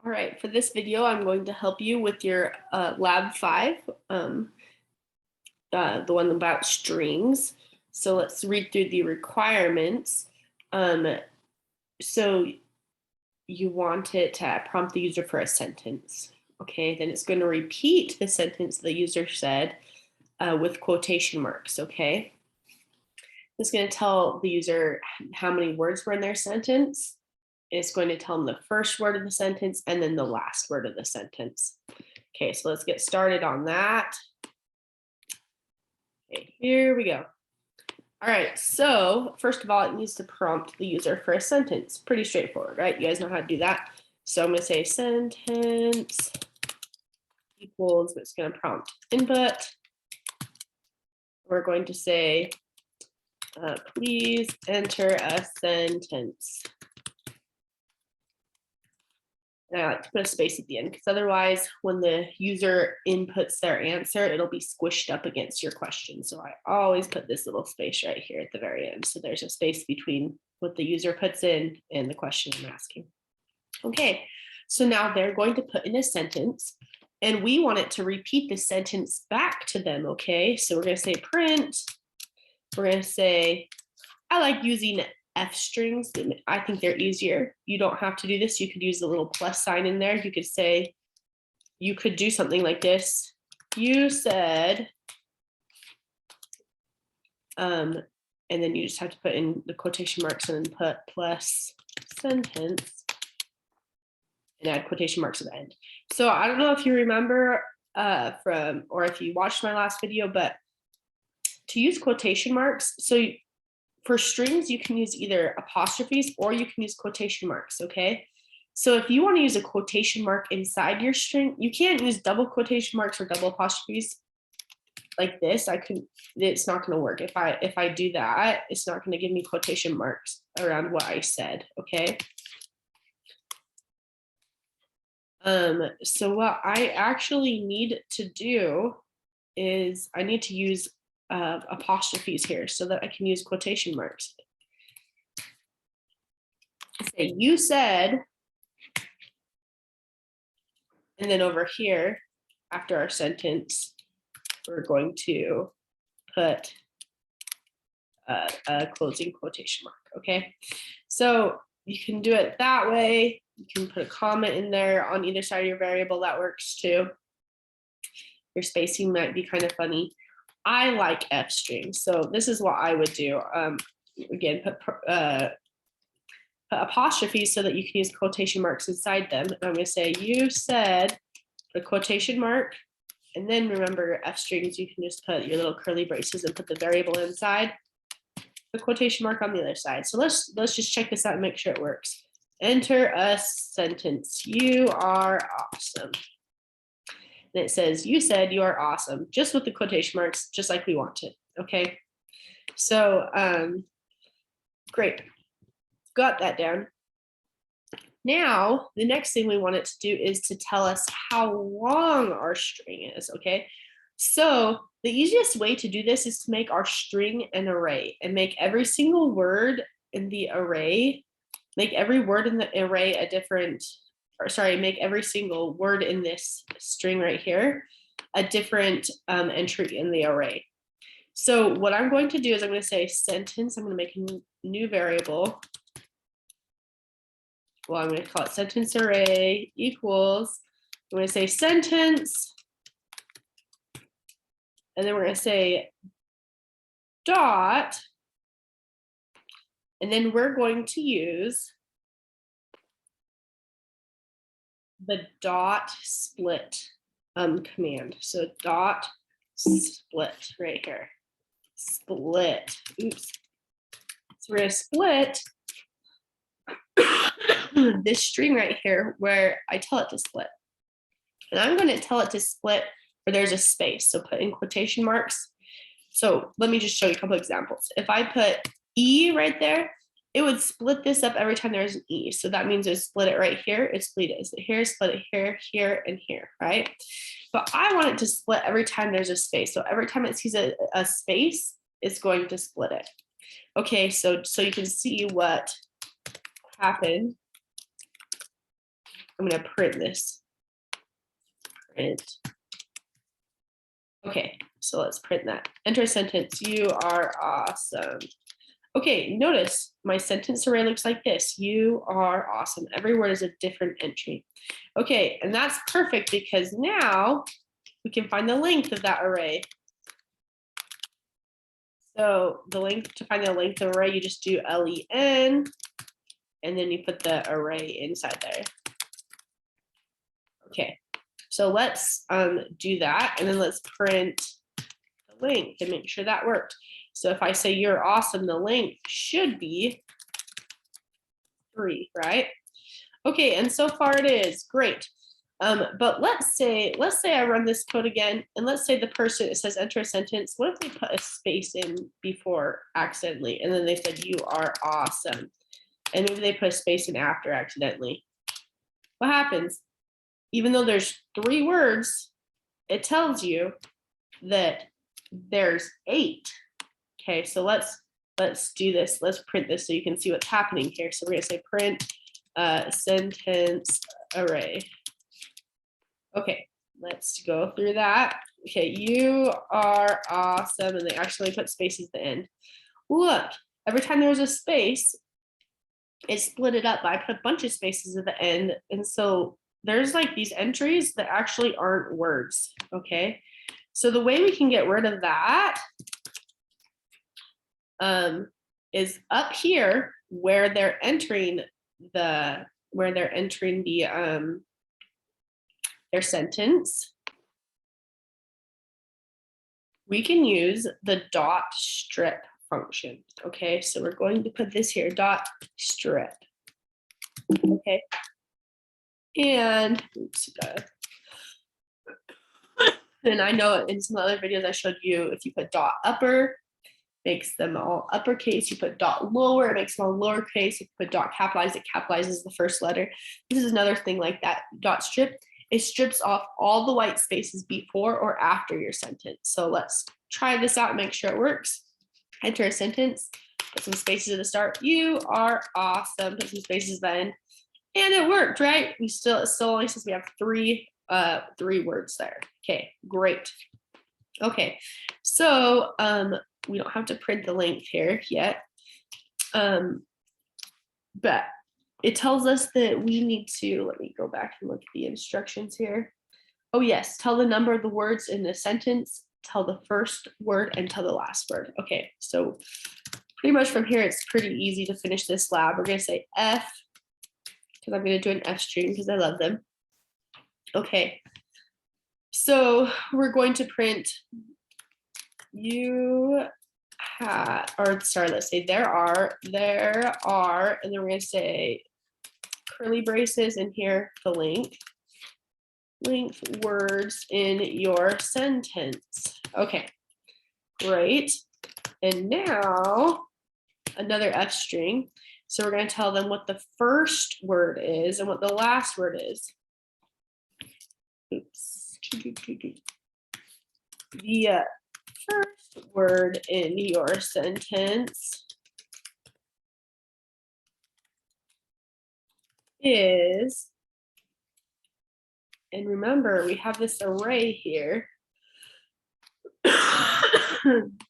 All right, for this video, I'm going to help you with your Lab 5, the one about strings. So let's read through the requirements. So you want it to prompt the user for a sentence. Okay, then it's going to repeat the sentence the user said with quotation marks, okay? It's going to tell the user how many words were in their sentence. It's going to tell them the first word of the sentence and then the last word of the sentence. Okay, so let's get started on that. Okay, here we go. All right, so first of all, it needs to prompt the user for a sentence. Pretty straightforward, right? You guys know how to do that. So I'm going to say sentence equals, it's going to prompt input. We're going to say, please enter a sentence. And I like to put a space at the end because otherwise when the user inputs their answer, it'll be squished up against your question. So I always put this little space right here at the very end. So there's a space between what the user puts in and the question I'm asking. Okay, so now they're going to put in a sentence and we want it to repeat the sentence back to them, okay? So we're gonna say print, we're gonna say, I like using F strings. I think they're easier. You don't have to do this. You could use the little plus sign in there. You could say, you could do something like this. You said, and then you just have to put in the quotation marks and then put plus sentence and add quotation marks at the end. So I don't know if you remember or if you watched my last video, but to use quotation marks, so for strings, you can use either apostrophes or you can use quotation marks, okay? So if you want to use a quotation mark inside your string, you can't use double quotation marks or double apostrophes like this. It's not going to work. If I do that, it's not going to give me quotation marks around what I said, okay? So what I actually need to do is I need to use apostrophes here so that I can use quotation marks. Say, you said, and then over here, after our sentence, we're going to put a closing quotation mark, okay? So you can do it that way. You can put a comma in there on either side of your variable. That works too. Your spacing might be kind of funny. I like F strings, so this is what I would do. Again, put apostrophes so that you can use quotation marks inside them. And I'm going to say, you said, the quotation mark, and then remember F strings, you can just put your little curly braces and put the variable inside, the quotation mark on the other side. So let's just check this out and make sure it works. Enter a sentence. You are awesome. And it says, you said you are awesome, just with the quotation marks, just like we want it, okay? So, great, got that down. Now, the next thing we want it to do is to tell us how long our string is, okay? So the easiest way to do this is to make our string an array and make every single word in the array, make every word in the array a different, or sorry, make every single word in this string right here a different entry in the array. So what I'm going to do is I'm going to say sentence. I'm going to make a new variable. Well, I'm going to call it sentence array equals, I'm going to say sentence, and then we're going to say dot, and then we're going to use the dot split command. So dot split right here. Split. Oops. So we're going to split this string right here where I tell it to split. And I'm going to tell it to split where there's a space. So put in quotation marks. So let me just show you a couple examples. If I put E right there, it would split this up every time there's an E. So that means it split it right here, it split it here, split it here, here, and here, right? But I want it to split every time there's a space. So every time it sees a space, it's going to split it. Okay, so you can see what happened I'm going to print this. Print. Okay, so let's print that. Enter a sentence. You are awesome. Okay, notice my sentence array looks like this. You are awesome. Every word is a different entry. Okay, and that's perfect because now we can find the length of that array. So the length, to find the length of array, you just do len, and then you put the array inside there. Okay, so let's do that, and then let's print the length and make sure that worked. So if I say you're awesome, the length should be 3, right? Okay, and so far it is great. But let's say I run this code again, and let's say the person, it says enter a sentence. What if they put a space in before accidentally, and then they said you are awesome, and maybe they put a space in after accidentally? What happens? Even though there's 3 words, it tells you that there's 8. Okay, so let's do this. Let's print this so you can see what's happening here. So we're gonna say print sentence array. Okay, let's go through that. Okay, you are awesome, and they actually put spaces at the end. Look, every time there was a space, it split it up. I put a bunch of spaces at the end, and so there's like these entries that actually aren't words. Okay, so the way we can get rid of that is up here where they're entering their sentence. We can use the dot strip function. Okay, so we're going to put this here, dot strip. Okay, and oops, and I know in some other videos I showed you if you put dot upper, makes them all uppercase. You put dot lower, it makes them all lowercase. If you put dot capitalized, it capitalizes the first letter. This is another thing like that. Dot strip, it strips off all the white spaces before or after your sentence. So let's try this out and make sure it works. Enter a sentence, put some spaces at the start. You are awesome. Put some spaces then, and it worked, right? It still only says we have 3 words there. Okay, great. Okay, so we don't have to print the length here yet, but it tells us that we need to, let me go back and look at the instructions here. Oh yes, tell the number of the words in the sentence, tell the first word, and tell the last word. Okay, so pretty much from here, it's pretty easy to finish this lab. We're gonna say F, because I'm gonna do an F string because I love them. Okay, so we're going to print you have, or sorry, let's say there are, and then we're gonna say curly braces in here, the length words in your sentence. Okay, great. And now another F string. So we're going to tell them what the first word is and what the last word is. Oops. The first word in your sentence is, and remember, we have this array here.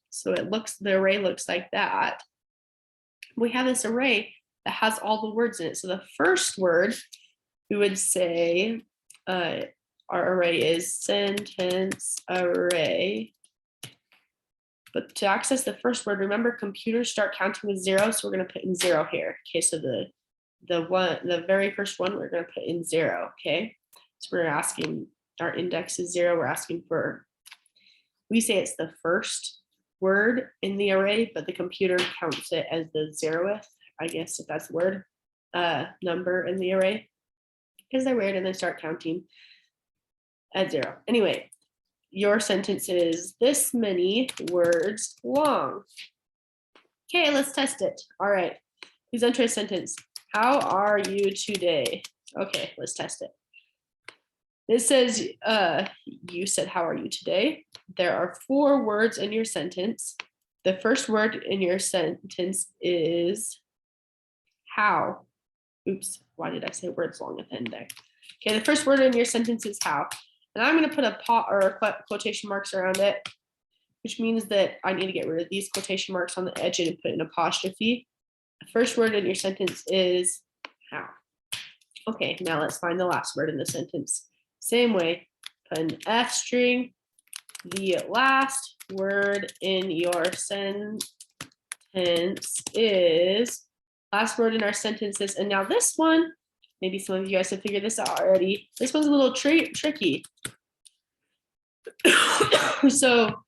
So the array looks like that. We have this array that has all the words in it. So the first word, we would say, our array is sentence array. But to access the first word, remember computers start counting with 0, so we're going to put in 0 here. Okay, so the very first one, we're going to put in 0. Okay, so we're asking, our index is 0. We're asking for, we say it's the first word in the array, but the computer counts it as the 0th, I guess, if that's the word, number in the array, because they're weird and they start counting at 0. Anyway, your sentence is this many words long. Okay, let's test it. All right, please enter a sentence. How are you today? Okay, let's test it. It says, you said, how are you today? There are 4 words in your sentence. The first word in your sentence is how. Oops, why did I say words long at the end there? Okay, the first word in your sentence is how. And I'm going to put a quotation marks around it, which means that I need to get rid of these quotation marks on the edge and put an apostrophe. The first word in your sentence is how. Okay, now let's find the last word in the sentence. Same way, put an F string. The last word in your sentence is, last word in our sentences. And now this one, maybe some of you guys have figured this out already. This one's a little tricky. So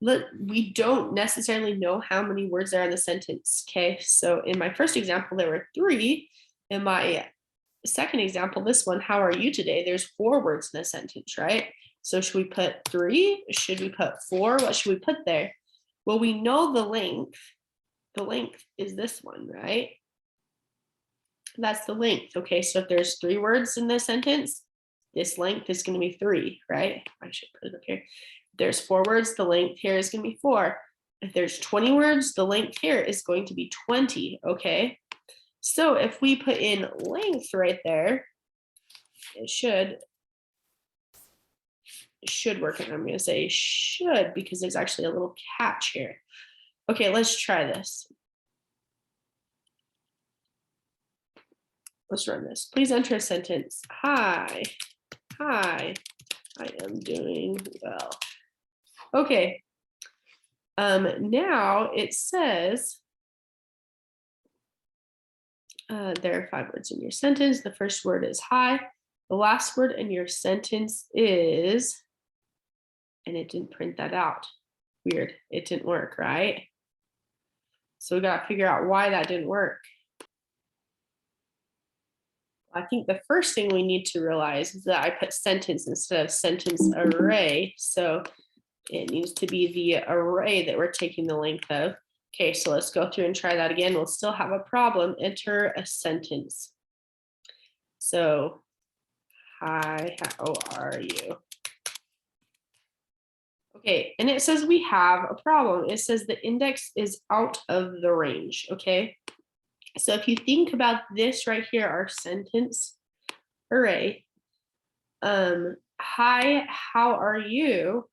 we don't necessarily know how many words there are in the sentence. Okay, so in my first example, there were 3. In my second example, this one, how are you today? There's 4 words in the sentence, right? So should we put 3? Should we put 4? What should we put there? Well, we know the length. The length is this one, right? That's the length. Okay, so if there's 3 words in this sentence, this length is going to be 3, right? I should put it up here. If there's 4 words, the length here is going to be 4. If there's 20 words, the length here is going to be 20, okay? So if we put in length right there, it should work. And I'm going to say should because there's actually a little catch here. Okay, let's try this. Let's run this. Please enter a sentence. Hi, I am doing well. Okay. Now it says there are 5 words in your sentence. The first word is hi. The last word in your sentence is, and it didn't print that out. Weird. It didn't work, right? So we got to figure out why that didn't work. I think the first thing we need to realize is that I put sentence instead of sentence array. So it needs to be the array that we're taking the length of. Okay, so let's go through and try that again. We'll still have a problem. Enter a sentence. So, hi, how are you? Okay, and it says we have a problem. It says the index is out of the range, okay? So if you think about this right here, our sentence array, hi, how are you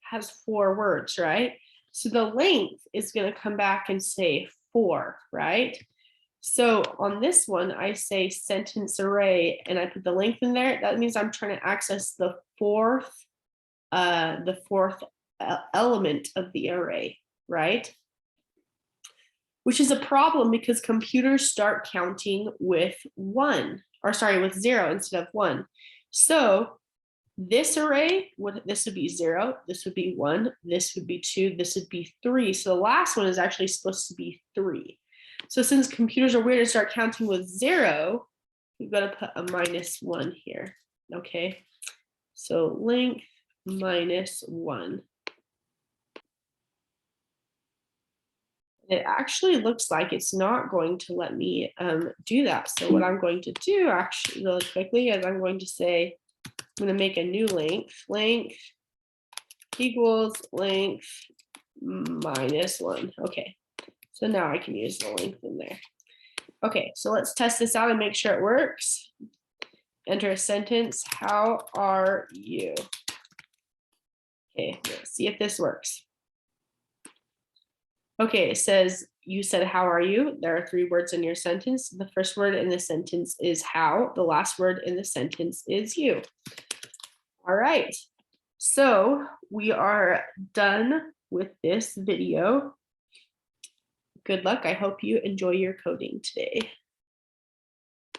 has 4 words, right? So the length is going to come back and say 4, right? So on this one, I say sentence array and I put the length in there. That means I'm trying to access the fourth element of the array, right? Which is a problem because computers start counting with 0 instead of 1. So this array, this would be 0, this would be 1, this would be 2, this would be 3. So the last one is actually supposed to be 3. So since computers are weird and start counting with 0, we've got to put a -1 here, okay? So length -1. It actually looks like it's not going to let me do that. So what I'm going to do actually really quickly is I'm going to say, I'm going to make a new length equals length -1. Okay, so now I can use the length in there. Okay, so let's test this out and make sure it works. Enter a sentence, how are you? Okay, let's see if this works. Okay, it says, you said, how are you? There are 3 words in your sentence. The first word in the sentence is how. The last word in the sentence is you. All right, so we are done with this video. Good luck. I hope you enjoy your coding today.